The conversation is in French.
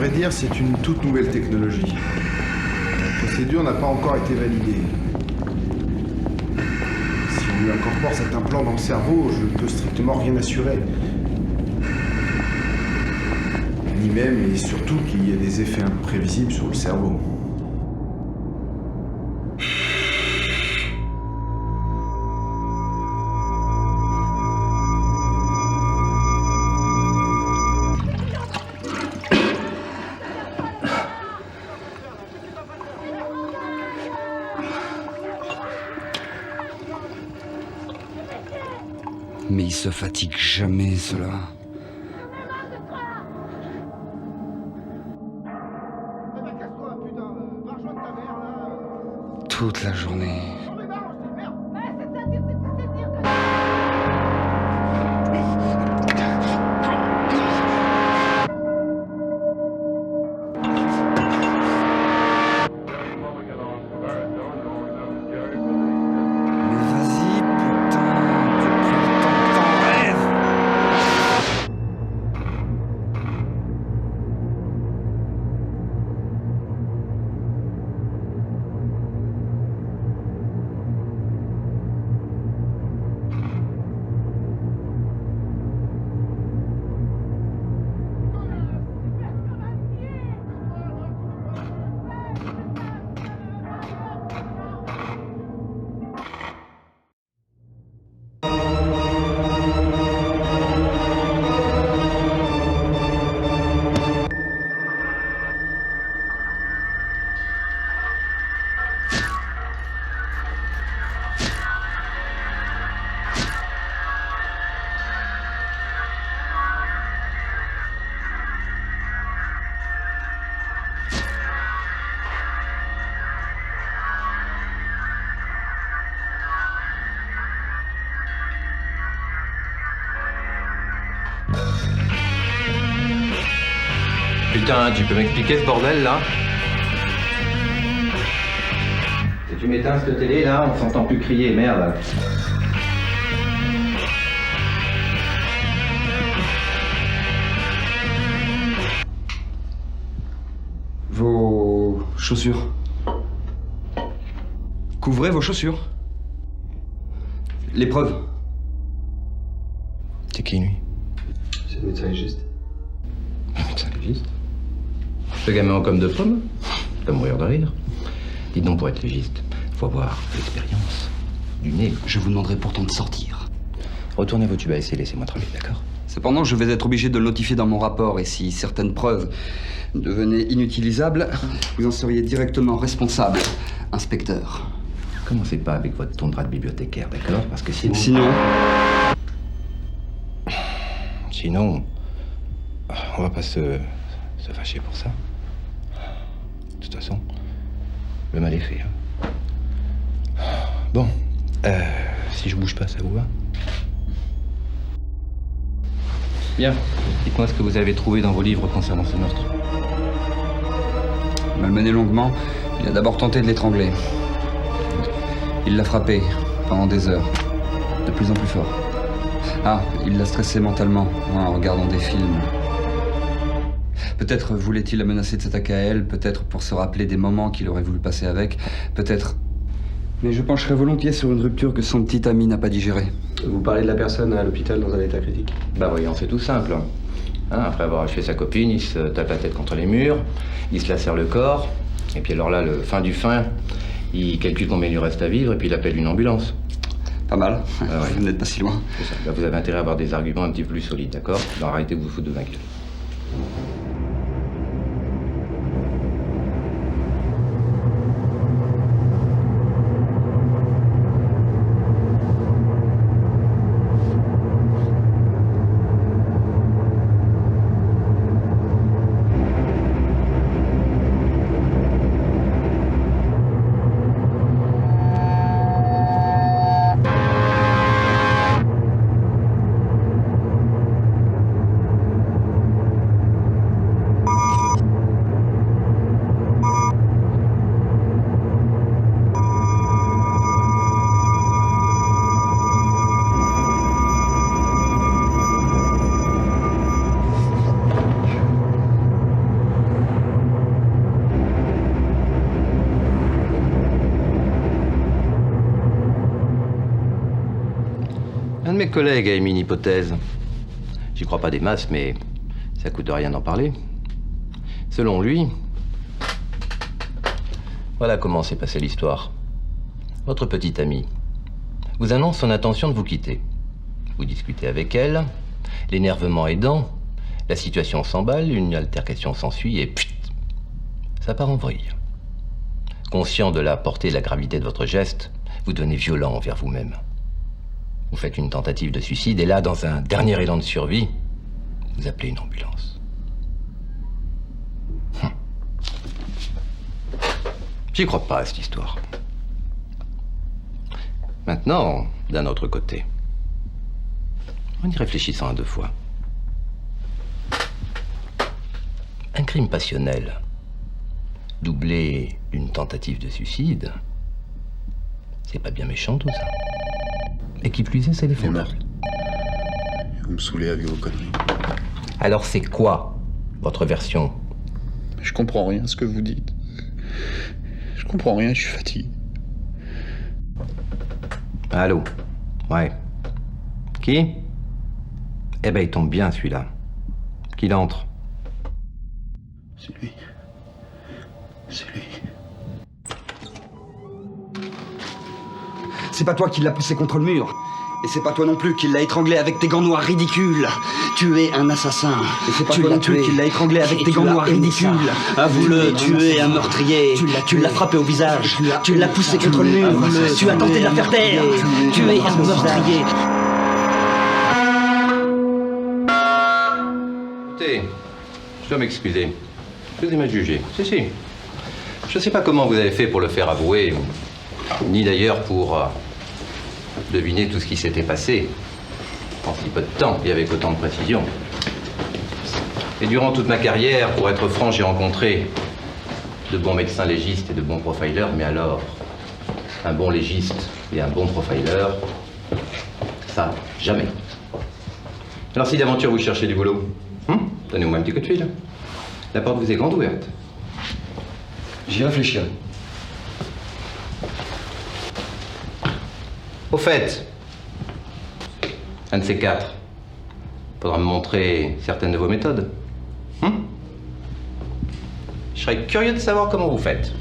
vrai dire, c'est une toute nouvelle technologie. La procédure n'a pas encore été validée. Si on lui incorpore cet implant dans le cerveau, je ne peux strictement rien assurer. Ni même et surtout qu'il y ait des effets imprévisibles sur le cerveau. Mais ils se fatiguent jamais, ceux-là. Toute la journée. Putain, tu peux m'expliquer ce bordel là? Si tu m'éteins cette télé là, on s'entend plus crier, merde. Vos chaussures. Couvrez vos chaussures. L'épreuve. C'est qui lui? C'est le médecin légiste. Le médecin légiste? Ce gamin en comme de pomme? Ça mourir de rire. Dites donc, pour être légiste, faut avoir l'expérience du nez. Je vous demanderai pourtant de sortir. Retournez vos tubes à essayer, laissez-moi tranquille, d'accord? Cependant, je vais être obligé de le notifier dans mon rapport, et si certaines preuves devenaient inutilisables, vous en seriez directement responsable, inspecteur. Commencez pas avec votre tondra de bibliothécaire, d'accord? Parce que sinon... Sinon, on va pas se fâcher pour ça. De toute façon, le mal est fait. Hein. Bon, si je bouge pas, ça vous va? Bien. Dites-moi ce que vous avez trouvé dans vos livres concernant ce meurtre. Malmené longuement, il a d'abord tenté de l'étrangler. Il l'a frappé pendant des heures, de plus en plus fort. Ah, il l'a stressé mentalement en regardant des films. Peut-être voulait-il la menacer de s'attaquer à elle, peut-être pour se rappeler des moments qu'il aurait voulu passer avec, peut-être... Mais je pencherais volontiers sur une rupture que son petit ami n'a pas digérée. Vous parlez de la personne à l'hôpital dans un état critique? Bah voyons, c'est tout simple. Hein, après avoir achevé sa copine, il se tape la tête contre les murs, il se lacère le corps, et puis alors là, le fin du fin, il calcule combien il lui reste à vivre, et puis il appelle une ambulance. Pas mal, ouais. Vous n'êtes pas si loin. C'est ça. Là, vous avez intérêt à avoir des arguments un petit peu plus solides, d'accord? Alors arrêtez de vous foutre de ma gueule. Un de mes collègues a émis une hypothèse. J'y crois pas des masses, mais ça coûte rien d'en parler. Selon lui, voilà comment s'est passée l'histoire. Votre petite amie vous annonce son intention de vous quitter. Vous discutez avec elle, l'énervement aidant, la situation s'emballe, une altercation s'ensuit et pfft, ça part en vrille. Conscient de la portée et de la gravité de votre geste, vous devenez violent envers vous-même. Vous faites une tentative de suicide et là, dans un dernier élan de survie, vous appelez une ambulance. J'y crois pas à cette histoire. Maintenant, d'un autre côté, en y réfléchissant à deux fois, un crime passionnel, doublé d'une tentative de suicide, c'est pas bien méchant tout ça. Et qui plus est, c'est défendable. Vous me saoulez avec vos conneries. Alors c'est quoi votre version? Je comprends rien à ce que vous dites. Je comprends rien, je suis fatigué. Allô? Ouais. Qui? Eh ben, il tombe bien, celui-là. Qu'il entre. C'est lui. C'est lui. C'est pas toi qui l'as poussé contre le mur. Et c'est pas toi non plus qui l'as étranglé avec tes gants noirs ridicules. Tu es un assassin. Et c'est pas toi non plus qui l'as étranglé avec tes gants noirs ridicules. Avoue-le, tu es un meurtrier. Tu l'as frappé au visage. Tu l'as poussé contre le mur. Tu as tenté de la faire taire. Tu es un meurtrier. Écoutez, je dois m'excuser. Je vous ai mal jugé. Si. Je sais pas comment vous avez fait pour le faire avouer, ni d'ailleurs pour deviner tout ce qui s'était passé en si peu de temps et avec autant de précision. Et durant toute ma carrière, pour être franc, j'ai rencontré de bons médecins légistes et de bons profilers, mais alors, un bon légiste et un bon profiler, ça, jamais. Alors si d'aventure vous cherchez du boulot, donnez-moi un petit coup de fil. La porte vous est grande ouverte. J'y réfléchirai. Au fait, un de ces quatre faudra me montrer certaines de vos méthodes. Je serais curieux de savoir comment vous faites.